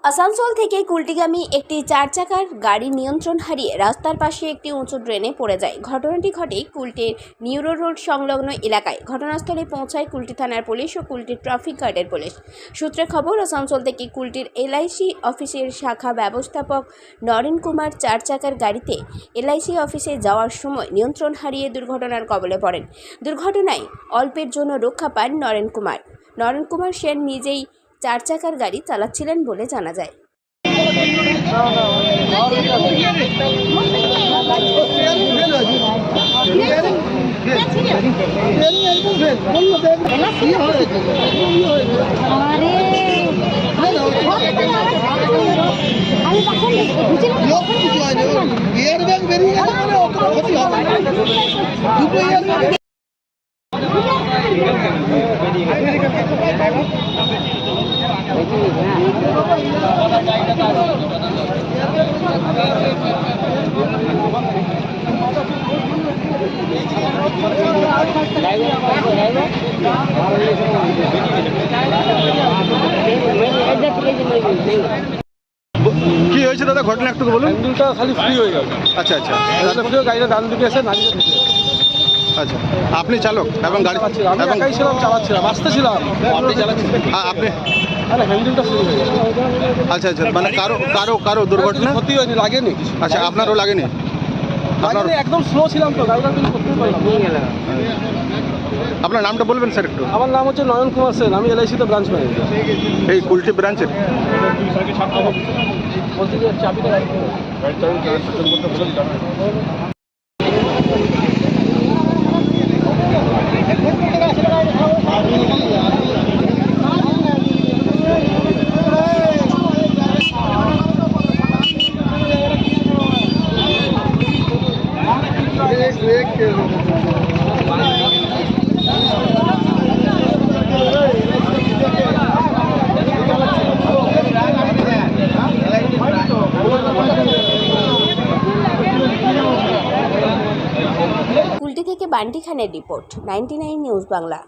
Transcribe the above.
আসানসোল থেকে কুলটিগামী একটি 4 চাকার গাড়ি নিয়ন্ত্রণ হারিয়ে রাস্তার পাশে একটি উঁচু ড্রেনে পড়ে যায়। ঘটনাটি ঘটে কুলটির নিউরো রোড সংলগ্ন এলাকায়। ঘটনাস্থলে পৌঁছায় কুলটি থানার পুলিশ ও কুলটির ট্রাফিক গার্ডের পুলিশ। সূত্রে খবর, আসানসোল থেকে কুলটির এলআইসি অফিসের শাখা ব্যবস্থাপক নরেন কুমার 4 চাকার গাড়িতে এলআইসি অফিসে যাওয়ার সময় নিয়ন্ত্রণ হারিয়ে দুর্ঘটনার কবলে পড়েন। দুর্ঘটনায় অল্পের জন্য রক্ষা পান নরেন কুমার সেন নিজেই 4 চাকার গাড়ি চালাচ্ছিলেন বলে জানা যায়। কি হয়েছে দাদা, ঘটনা একটু বলুন। হ্যান্ডেলটা খালি ফ্রি হয়ে গেল। আচ্ছা আচ্ছা গাড়িটা ডান দিকে এসে নামিয়ে দিয়েছে। আচ্ছা, আপনি চালক এবং গাড়ি আমি একাই ছিলাম, চালাচ্ছিলাম, আসতেছিলাম। আপনি চালাচ্ছেন? আপনি আরে হ্যান্ডেলটা ফ্রি হয়ে গেল। আচ্ছা আচ্ছা, মানে কারো দুর্ঘটনা ক্ষতি হয়নি, লাগেনি কিছু। আচ্ছা, আপনারও লাগেনি? লাগেনি, একদম স্লো ছিলাম তো, গাড়িটা কিছু করতেই পারলাম। আপনার নামটা বলবেন স্যার একটু? আমার নাম হচ্ছে নয়ন কুমার সেন, আমি এলআইসিতে ব্রাঞ্চ ম্যানেজার। এই কুলটি ব্রাঞ্চের? বলছি যে চাবিটা কুলটি থেকে বান্টি খানের রিপোর্ট, 99 নিউজ বাংলা।